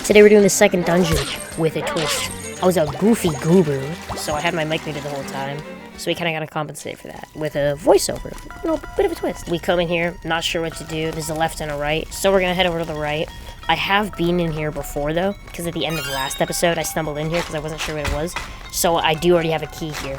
Today we're doing the second dungeon with a twist. I was a goofy goober, so I had my mic muted the whole time. So we kind of got to compensate for that with a voiceover. You know, bit of a twist. We come in here, not sure what to do. There's a left and a right, so we're going to head over to the right. I have been in here before, though, because at the end of the last episode, I stumbled in here because I wasn't sure what it was. So I do already have a key here,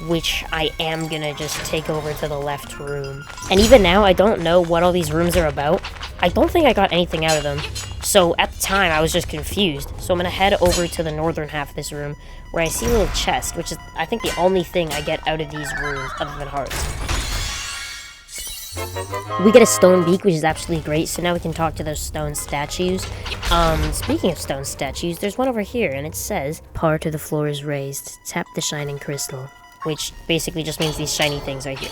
which I am going to just take over to the left room. And even now, I don't know what all these rooms are about. I don't think I got anything out of them. So at the time, I was just confused. So I'm going to head over to the northern half of this room, where I see a little chest, which is, I think, the only thing I get out of these rooms, other than hearts. We get a stone beak, which is absolutely great, so now we can talk to those stone statues. Speaking of stone statues, there's one over here, and it says, "Part of the floor is raised. Tap the shining crystal," which basically just means these shiny things right here.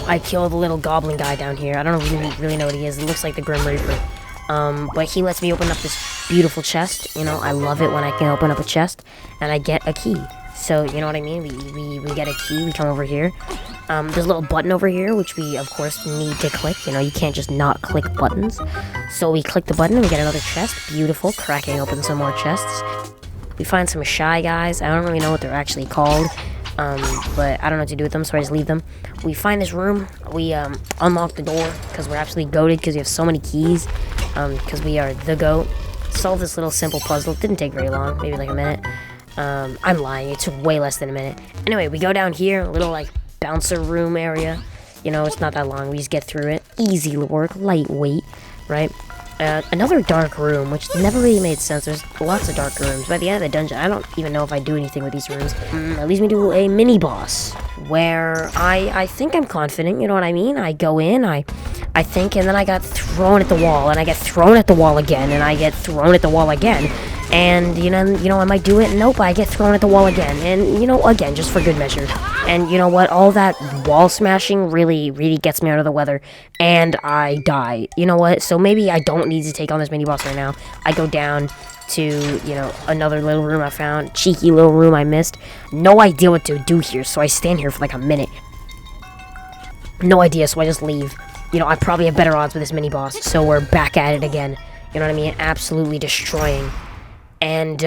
I killed the little goblin guy down here. I don't really know what he is. It looks like the Grim Reaper. But he lets me open up this beautiful chest. You know, I love it when I can open up a chest, and I get a key. So, you know what I mean? We get a key, we come over here. There's a little button over here, which we, of course, need to click. You know, you can't just not click buttons. So we click the button, and we get another chest. Beautiful. Cracking open some more chests. We find some shy guys. I don't really know what they're actually called. But I don't know what to do with them, so I just leave them. We find this room. We, unlock the door, because we're absolutely goated, because we have so many keys. Because we are the GOAT. Solve this little simple puzzle. It didn't take very long, maybe like a minute. I'm lying, it took way less than a minute. Anyway, we go down here, a little, like, bouncer room area. You know, it's not that long, we just get through it. Easy work, lightweight, right? Another dark room, which never really made sense. There's lots of dark rooms. By the end of the dungeon, I don't even know if I do anything with these rooms. That leads me to a mini-boss, where I think I'm confident, you know what I mean? I go in, I think, and then I got thrown at the wall, and I get thrown at the wall again, and I get thrown at the wall again. And, you know, I might do it. Nope, I get thrown at the wall again. And, you know, again, just for good measure. And, you know what? All that wall smashing really, really gets me out of the weather. And I die. You know what? So maybe I don't need to take on this mini-boss right now. I go down to, you know, another little room I found. Cheeky little room I missed. No idea what to do here, so I stand here for like a minute. No idea, so I just leave. You know, I probably have better odds with this mini-boss. So we're back at it again. You know what I mean? Absolutely destroying. And,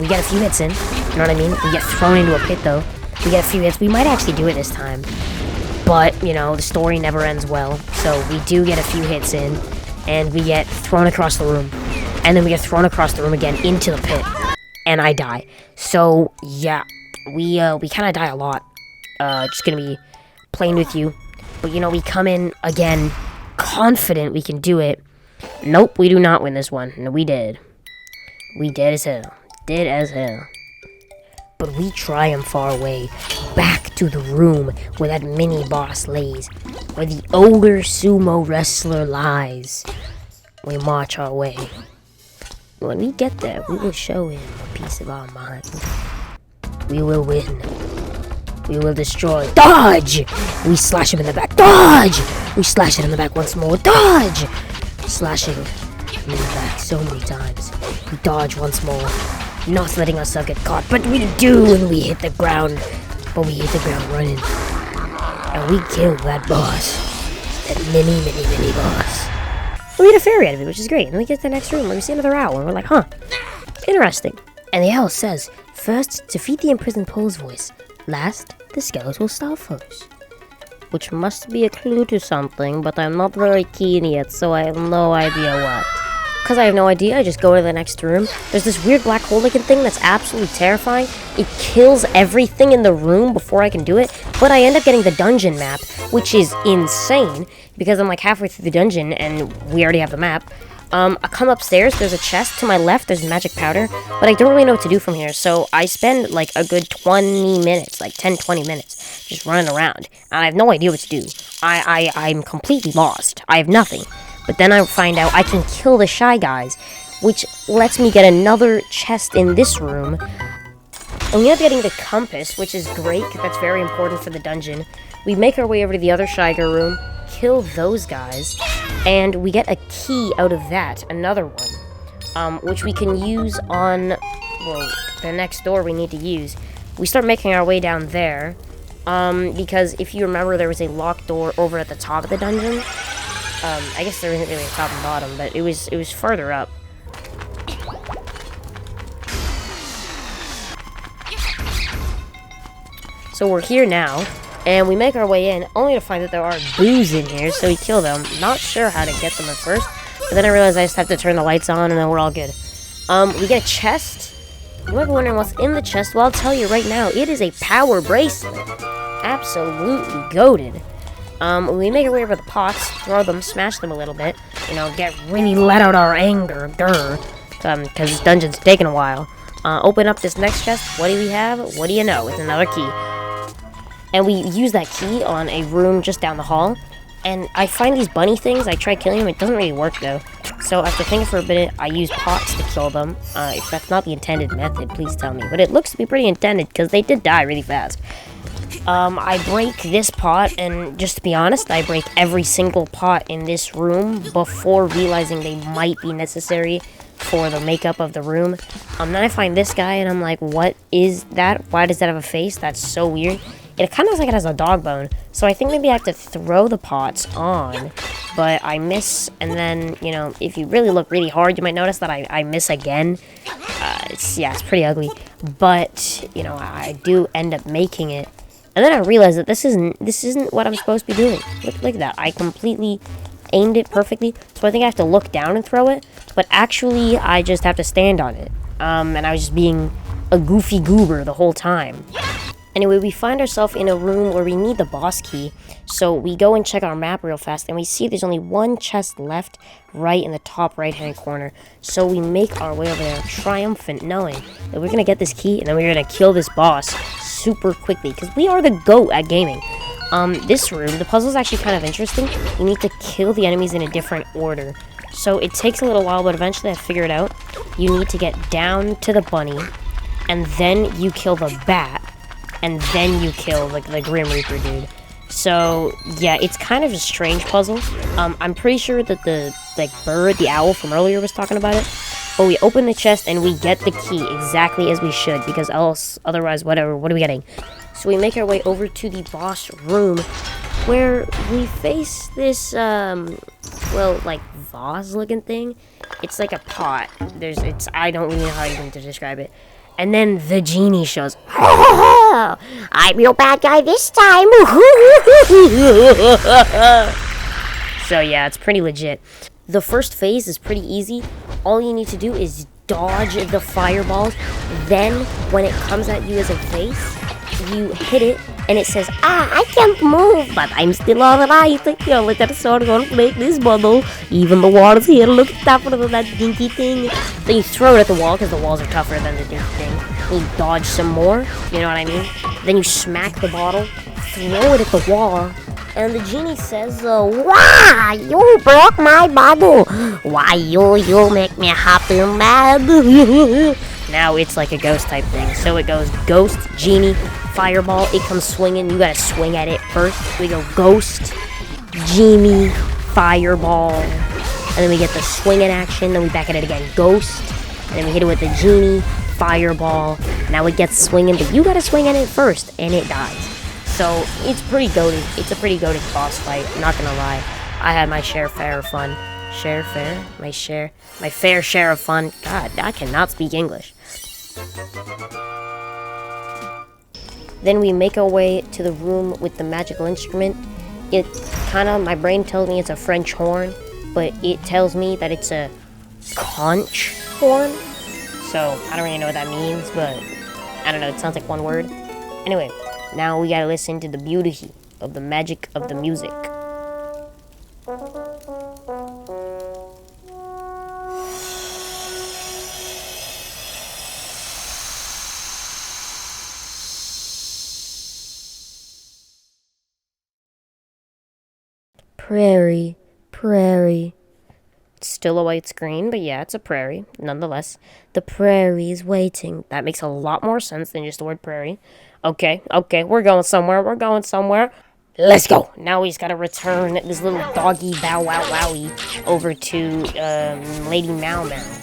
we get a few hits in, you know what I mean? We get thrown into a pit, though. We get a few hits. We might actually do it this time. But, you know, the story never ends well. So, we do get a few hits in, and we get thrown across the room. And then we get thrown across the room again into the pit. And I die. So, yeah, we kind of die a lot. Just gonna be plain with you. But, you know, we come in, again, confident we can do it. Nope, we do not win this one. No, we did. We dead as hell. Dead as hell. But we triumph our way back to the room where that mini-boss lays. Where the ogre sumo wrestler lies. We march our way. When we get there, we will show him a piece of our mind. We will win. We will destroy. Dodge! We slash him in the back. Dodge! We slash it in the back once more. Dodge! Slashing in the back so many times. We dodge once more, not letting ourselves get caught, but we do when we hit the ground. But we hit the ground running. And we kill that boss. That mini boss. We get a fairy out of it, which is great. And then we get to the next room where we see another owl, and we're like, huh, interesting. And the owl says, first, defeat the imprisoned pole's voice. Last, the skeletal star foes. Which must be a clue to something, but I'm not very keen yet, so I have no idea what. Because I have no idea, I just go to the next room. There's this weird black hole-looking thing that's absolutely terrifying. It kills everything in the room before I can do it, but I end up getting the dungeon map, which is insane, because I'm like halfway through the dungeon, and we already have the map. I come upstairs, there's a chest to my left, there's magic powder, but I don't really know what to do from here, so I spend like a good 20 minutes, like 10-20 minutes, just running around, and I have no idea what to do. I'm completely lost. I have nothing. But then I find out I can kill the shy guys, which lets me get another chest in this room. And we end up getting the compass, which is great, because that's very important for the dungeon. We make our way over to the other shy guy room, kill those guys, and we get a key out of that, another one, which we can use on, well, the next door we need to use. We start making our way down there, because if you remember, there was a locked door over at the top of the dungeon. I guess there isn't really a top and bottom, but it was further up. So we're here now, and we make our way in, only to find that there are boos in here, so we kill them. Not sure how to get them at first, but then I realized I just have to turn the lights on, and then we're all good. We get a chest. You might be wondering what's in the chest. Well, I'll tell you right now, it is a power bracelet. Absolutely goated. We make our way over the pots, throw them, smash them a little bit, you know, really let out our anger, because this dungeon's taking a while. Open up this next chest. What do we have? What do you know? It's another key. And we use that key on a room just down the hall. And I find these bunny things. I try killing them. It doesn't really work, though. So after thinking for a bit, I use pots to kill them. If that's not the intended method, please tell me. But it looks to be pretty intended, because they did die really fast. I break this pot, and just to be honest, I break every single pot in this room before realizing they might be necessary for the makeup of the room. Then I find this guy, and I'm like, what is that? Why does that have a face? That's so weird. It kind of looks like it has a dog bone. So I think maybe I have to throw the pots on, but I miss, and then, you know, if you really look really hard, you might notice that I miss again. It's pretty ugly, but, you know, I do end up making it. And then I realized that this isn't what I'm supposed to be doing. Look at that. I completely aimed it perfectly. So I think I have to look down and throw it. But actually, I just have to stand on it. And I was just being a goofy goober the whole time. Anyway, we find ourselves in a room where we need the boss key. So we go and check our map real fast. And we see there's only one chest left right in the top right-hand corner. So we make our way over there, triumphant, knowing that we're going to get this key. And then we're going to kill this boss super quickly, because we are the GOAT at gaming. This room, the puzzle is actually kind of interesting. You need to kill the enemies in a different order. So it takes a little while, but eventually I figure it out. You need to get down to the bunny, and then you kill the bat, and then you kill the Grim Reaper dude. So yeah, it's kind of a strange puzzle. I'm pretty sure that the bird, the owl from earlier was talking about it. But we open the chest and we get the key exactly as we should, because otherwise, whatever, what are we getting? So we make our way over to the boss room, where we face this, well, like, vase-looking thing. It's like a pot. I don't really know how even to describe it. And then the genie shows, I'm your bad guy this time. So yeah, it's pretty legit. The first phase is pretty easy. All you need to do is dodge the fireballs. Then, when it comes at you as a face, you hit it, and it says, I can't move, but I'm still alright. You know, look at the sword, gonna break this bubble. Even the water's here, look at that dinky thing. Then you throw it at the wall, because the walls are tougher than the dinky thing. Then you dodge some more, you know what I mean? Then you smack the bottle, throw it at the wall, and the genie says, why, you broke my bottle. Why, you make me happy and mad. Now it's like a ghost type thing. So it goes ghost, genie, fireball. It comes swinging. You gotta swing at it first. We go ghost, genie, fireball. And then we get the swinging action. Then we back at it again. Ghost. And then we hit it with the genie, fireball. Now it gets swinging. But you gotta swing at it first. And it dies. So it's pretty goated. It's a pretty goated boss fight. Not gonna lie. I had my fair of fun. My fair share of fun. God, I cannot speak English. Then we make our way to the room with the magical instrument. It my brain tells me it's a French horn, but it tells me that it's a Conch Horn. So I don't really know what that means, but I don't know, it sounds like one word. Anyway, now we gotta listen to the beauty of the magic of the music. Prairie, prairie. It's still a white screen, but yeah, it's a prairie, nonetheless. The prairie is waiting. That makes a lot more sense than just the word prairie. Okay, we're going somewhere, Let's go. Now we just gotta return this little doggy bow wow wowie over to Lady MeowMeow.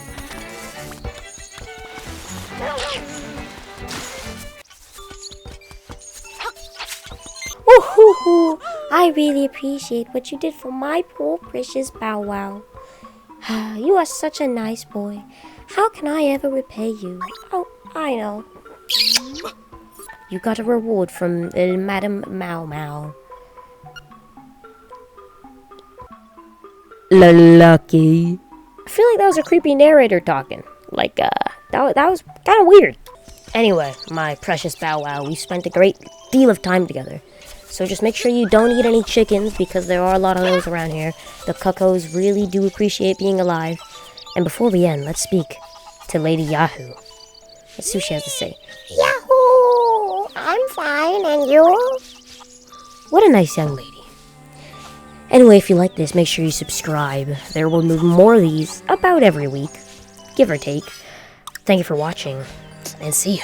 Woohoo! I really appreciate what you did for my poor precious Bow Wow. You are such a nice boy. How can I ever repay you? Oh, I know. You got a reward from Maddem MeowMeow. Lucky. I feel like that was a creepy narrator talking. Like, that was kind of weird. Anyway, my precious Bow Wow, we spent a great deal of time together. So just make sure you don't eat any chickens, because there are a lot of those around here. The cuckoos really do appreciate being alive. And before we end, let's speak to Lady Yahoo. Let's see what she has to say. Yahoo! I'm fine, and you? What a nice young lady. Anyway, if you like this, make sure you subscribe. There will be more of these about every week, give or take. Thank you for watching, and see ya.